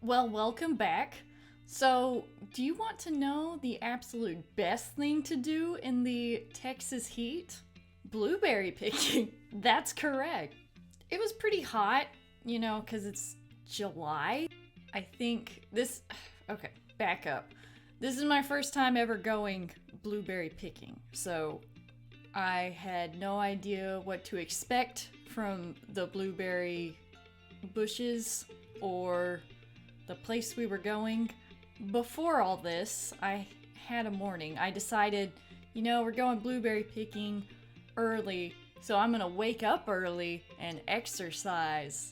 Well, welcome back. So, do you want to know the absolute best thing to do in the Texas heat? Blueberry picking. That's correct. It was pretty hot, because it's July. I think this. Okay, back up. This is my first time ever going blueberry picking, so I had no idea what to expect from the blueberry bushes or the place we were going. Before all this, I had a morning. I decided, we're going blueberry picking early, so I'm gonna wake up early and exercise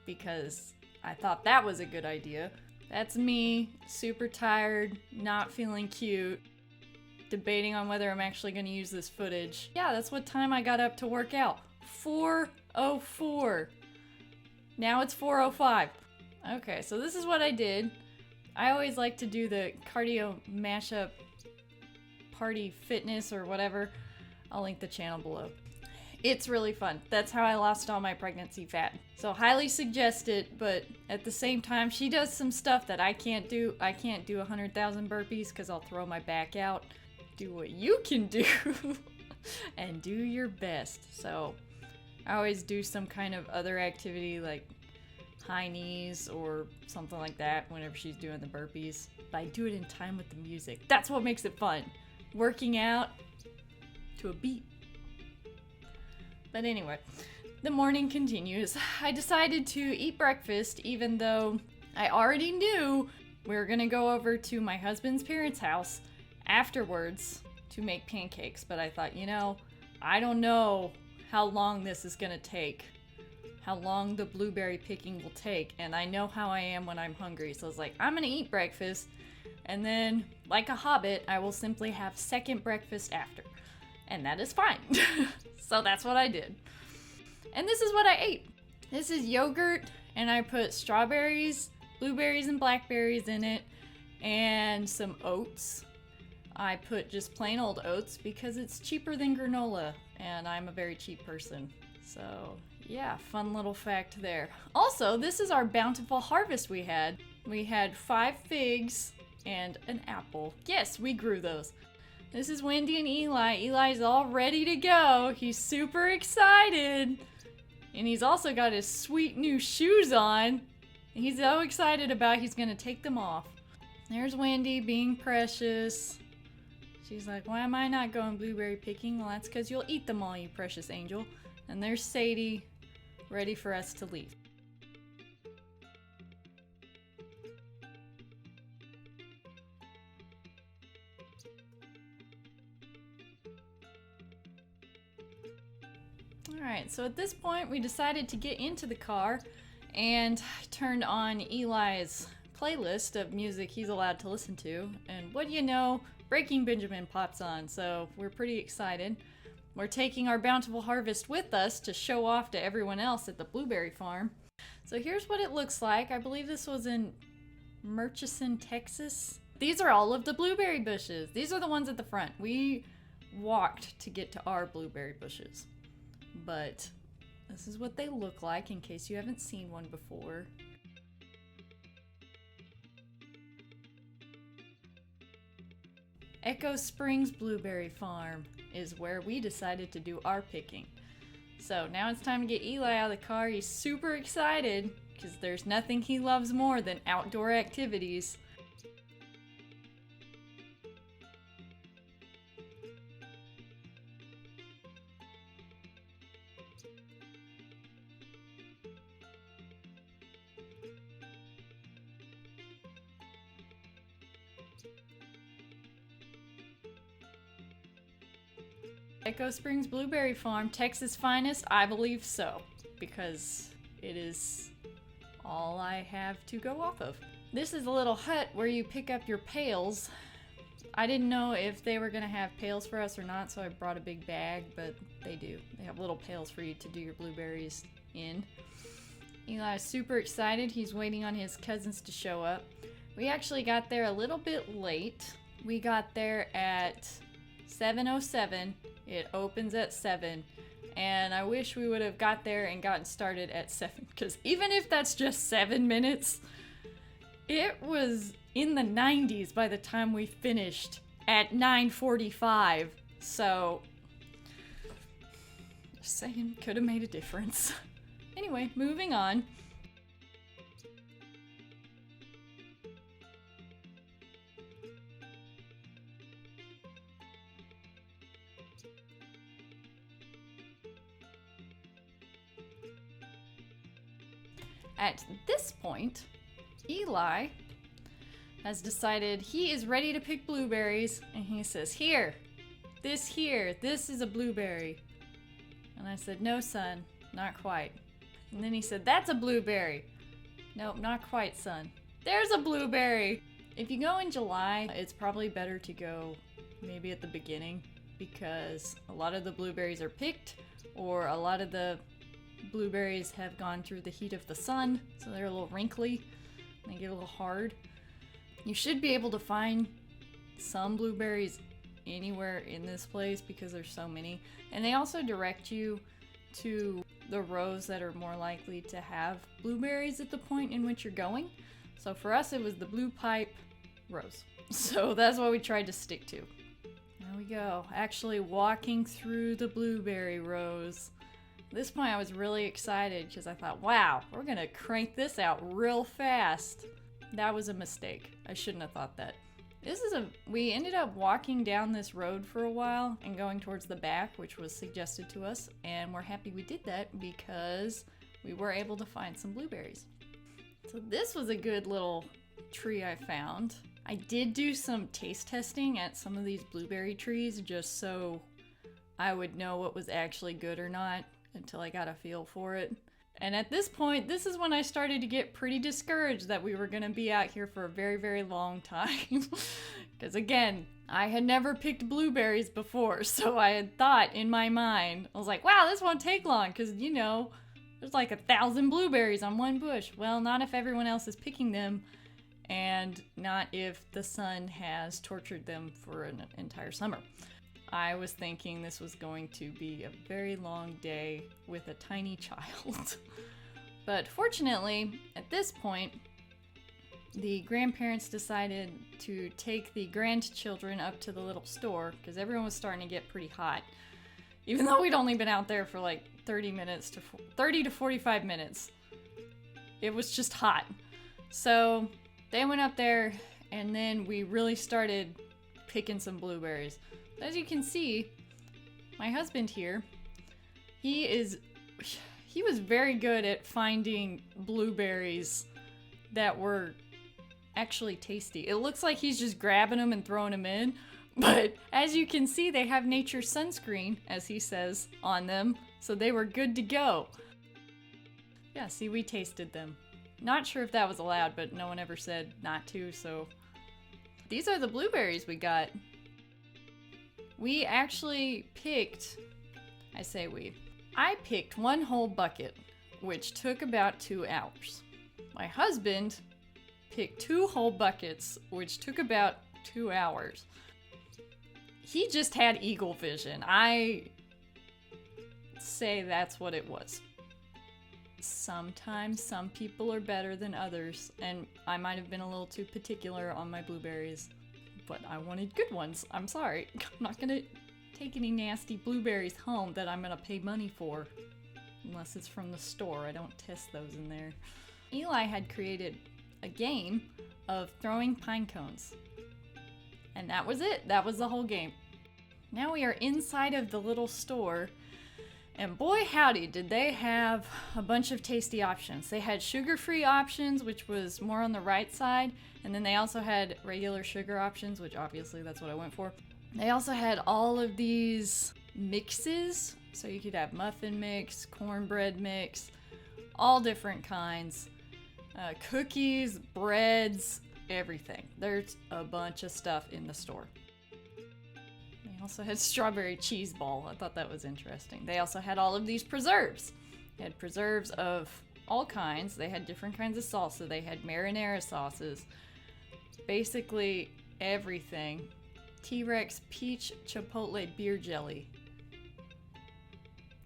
because I thought that was a good idea. That's me, super tired, not feeling cute, debating on whether I'm actually gonna use this footage. Yeah, that's what time I got up to work out. 4:04. Now it's 4:05. Okay, so this is what I did. I always like to do the cardio mashup party fitness or whatever. I'll link the channel below. It's really fun. That's how I lost all my pregnancy fat. So highly suggest it, but at the same time, she does some stuff that I can't do. I can't do 100,000 burpees because I'll throw my back out. Do what you can do and do your best. So I always do some kind of other activity like high knees or something like that whenever she's doing the burpees. But I do it in time with the music. That's what makes it fun. Working out to a beat. But anyway, the morning continues. I decided to eat breakfast even though I already knew we were gonna go over to my husband's parents' house afterwards to make pancakes. But I thought, I don't know how long this is gonna take. How long the blueberry picking will take, and I know how I am when I'm hungry, so I was like, I'm gonna eat breakfast, and then, like a hobbit, I will simply have second breakfast after, and that is fine. So that's what I did. And this is what I ate. This is yogurt, and I put strawberries, blueberries, and blackberries in it, and some oats. I put just plain old oats because it's cheaper than granola, and I'm a very cheap person, so yeah, fun little fact there. Also, this is our bountiful harvest we had. We had 5 figs and an apple. Yes, we grew those. This is Wendy and Eli. Eli's all ready to go. He's super excited. And he's also got his sweet new shoes on. He's so excited about he's gonna take them off. There's Wendy being precious. She's like, why am I not going blueberry picking? Well, that's because you'll eat them all, you precious angel. And there's Sadie, ready for us to leave. Alright, so at this point we decided to get into the car and turned on Eli's playlist of music he's allowed to listen to. And what do you know, Breaking Benjamin pops on, so we're pretty excited. We're taking our bountiful harvest with us to show off to everyone else at the blueberry farm. So here's what it looks like. I believe this was in Murchison, Texas. These are all of the blueberry bushes. These are the ones at the front. We walked to get to our blueberry bushes. But this is what they look like in case you haven't seen one before. Echo Springs Blueberry Farm is where we decided to do our picking. So now it's time to get Eli out of the car. He's super excited because there's nothing he loves more than outdoor activities. Echo Springs Blueberry Farm, Texas' finest? I believe so, because it is all I have to go off of. This is a little hut where you pick up your pails. I didn't know if they were gonna have pails for us or not, so I brought a big bag, but they do. They have little pails for you to do your blueberries in. Eli's super excited. He's waiting on his cousins to show up. We actually got there a little bit late. We got there at 7:07. It opens at 7. And I wish we would have got there and gotten started at 7. Because even if that's just 7 minutes, It was in the 90s by the time we finished at 9:45. So, just saying, could have made a difference. Anyway, moving on. At this point, Eli has decided he is ready to pick blueberries, and he says, here, this is a blueberry. And I said, no, son, not quite. And then he said, that's a blueberry. Nope, not quite, son. There's a blueberry. If you go in July, it's probably better to go maybe at the beginning, because a lot of the blueberries are picked, or a lot of the blueberries have gone through the heat of the sun, so they're a little wrinkly, and they get a little hard. You should be able to find some blueberries anywhere in this place because there's so many. And they also direct you to the rows that are more likely to have blueberries at the point in which you're going. So for us, it was the blue pipe rows. So that's what we tried to stick to. There we go, actually walking through the blueberry rows. At this point, I was really excited because I thought, wow, we're gonna crank this out real fast. That was a mistake. I shouldn't have thought that. We ended up walking down this road for a while and going towards the back, which was suggested to us, and we're happy we did that because we were able to find some blueberries. So this was a good little tree I found. I did do some taste testing at some of these blueberry trees just so I would know what was actually good or not until I got a feel for it. And at this point, this is when I started to get pretty discouraged that we were going to be out here for a very, very long time. Because again, I had never picked blueberries before, so I had thought in my mind, I was like, wow, this won't take long, because, you know, there's like 1,000 blueberries on one bush. Well, not if everyone else is picking them, and not if the sun has tortured them for an entire summer. I was thinking this was going to be a very long day with a tiny child. But fortunately, at this point, the grandparents decided to take the grandchildren up to the little store because everyone was starting to get pretty hot. Even though we'd only been out there for like 30 to 45 minutes. It was just hot. So they went up there, and then we really started picking some blueberries. As you can see, my husband here, he was very good at finding blueberries that were actually tasty. It looks like he's just grabbing them and throwing them in, but as you can see, they have nature sunscreen, as he says, on them, so they were good to go. Yeah, see, we tasted them. Not sure if that was allowed, but no one ever said not to, so these are the blueberries we got. We actually picked, I picked one whole bucket, which took about 2 hours. My husband picked 2 whole buckets, which took about 2 hours. He just had eagle vision. I say that's what it was. Sometimes some people are better than others, and I might have been a little too particular on my blueberries. But I wanted good ones. I'm sorry. I'm not gonna take any nasty blueberries home that I'm gonna pay money for. Unless it's from the store. I don't test those in there. Eli had created a game of throwing pine cones. And that was it. That was the whole game. Now we are inside of the little store. And boy howdy, did they have a bunch of tasty options. They had sugar-free options, which was more on the right side. And then they also had regular sugar options, which obviously that's what I went for. They also had all of these mixes. So you could have muffin mix, cornbread mix, all different kinds. Cookies, breads, everything. There's a bunch of stuff in the store. They also had strawberry cheese ball. I thought that was interesting. They also had all of these preserves. They had preserves of all kinds. They had different kinds of salsa. They had marinara sauces. Basically everything. T-Rex peach chipotle beer jelly.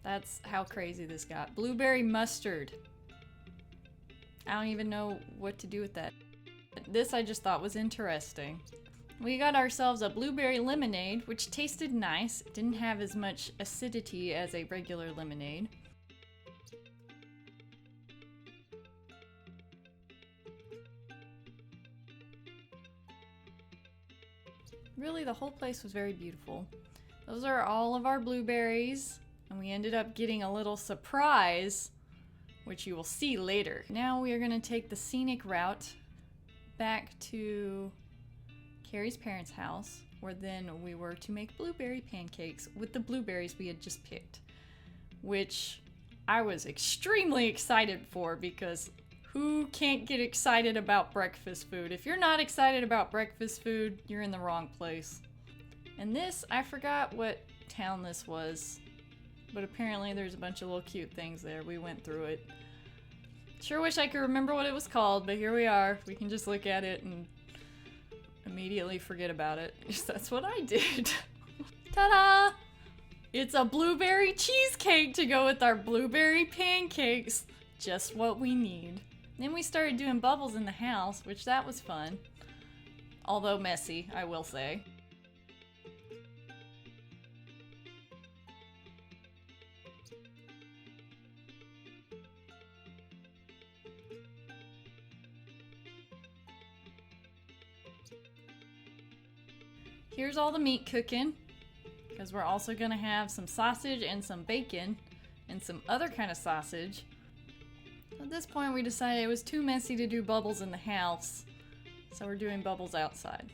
That's how crazy this got. Blueberry mustard. I don't even know what to do with that. This I just thought was interesting. We got ourselves a blueberry lemonade, which tasted nice. It didn't have as much acidity as a regular lemonade. Really, the whole place was very beautiful. Those are all of our blueberries, and we ended up getting a little surprise, which you will see later. Now we are going to take the scenic route back to Carrie's parents' house, where then we were to make blueberry pancakes with the blueberries we had just picked, which I was extremely excited for, because who can't get excited about breakfast food? If you're not excited about breakfast food, you're in the wrong place. And this, I forgot what town this was, but apparently there's a bunch of little cute things there. We went through it. Sure wish I could remember what it was called, but here we are. We can just look at it and immediately forget about it. That's what I did. Ta-da! It's a blueberry cheesecake to go with our blueberry pancakes. Just what we need. Then we started doing bubbles in the house, which that was fun. Although messy, I will say. Here's all the meat cooking, because we're also gonna have some sausage and some bacon and some other kind of sausage. At this point we decided it was too messy to do bubbles in the house, so we're doing bubbles outside.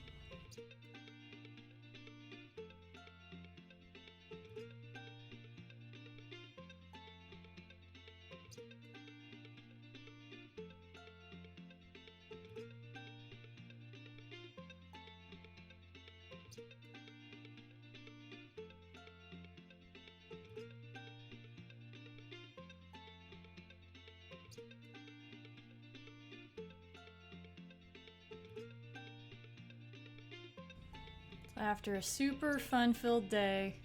After a super fun-filled day,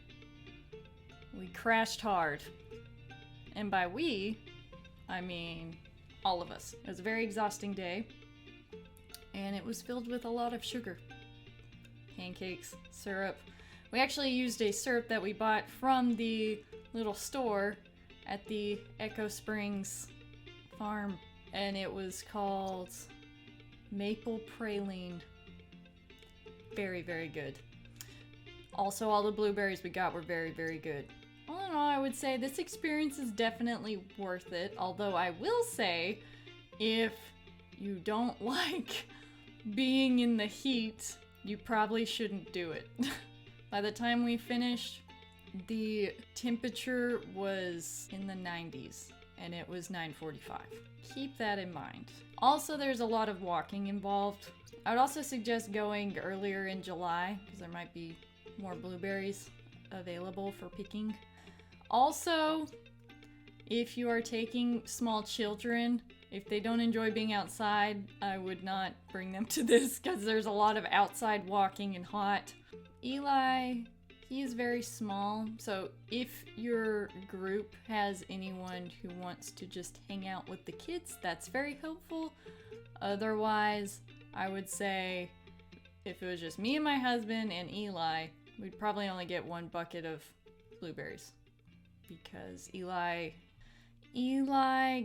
we crashed hard. And by we, I mean all of us. It was a very exhausting day, and it was filled with a lot of sugar. Pancakes, syrup. We actually used a syrup that we bought from the little store at the Echo Springs farm, and it was called Maple Praline. Very, very good. Also, all the blueberries we got were very, very good. All in all, I would say this experience is definitely worth it. Although I will say, if you don't like being in the heat, you probably shouldn't do it. By the time we finished, the temperature was in the 90s, and it was 9:45. Keep that in mind. Also, there's a lot of walking involved. I would also suggest going earlier in July, because there might be more blueberries available for picking. Also, if you are taking small children, if they don't enjoy being outside, I would not bring them to this, because there's a lot of outside walking and hot. Eli, he is very small, so if your group has anyone who wants to just hang out with the kids, that's very helpful. Otherwise, I would say if it was just me and my husband and Eli, we'd probably only get one bucket of blueberries, because Eli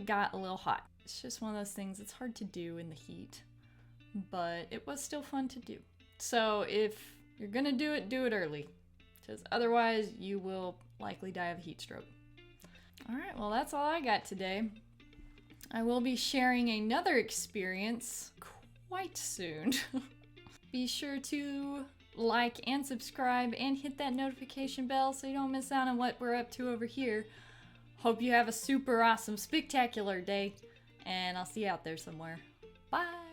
got a little hot. It's just one of those things that's hard to do in the heat, but it was still fun to do. So if you're gonna do it early, because otherwise you will likely die of a heat stroke. Alright, well that's all I got today. I will be sharing another experience quite soon. Be sure to like and subscribe and hit that notification bell so you don't miss out on what we're up to over here. Hope you have a super awesome, spectacular day, and I'll see you out there somewhere. Bye!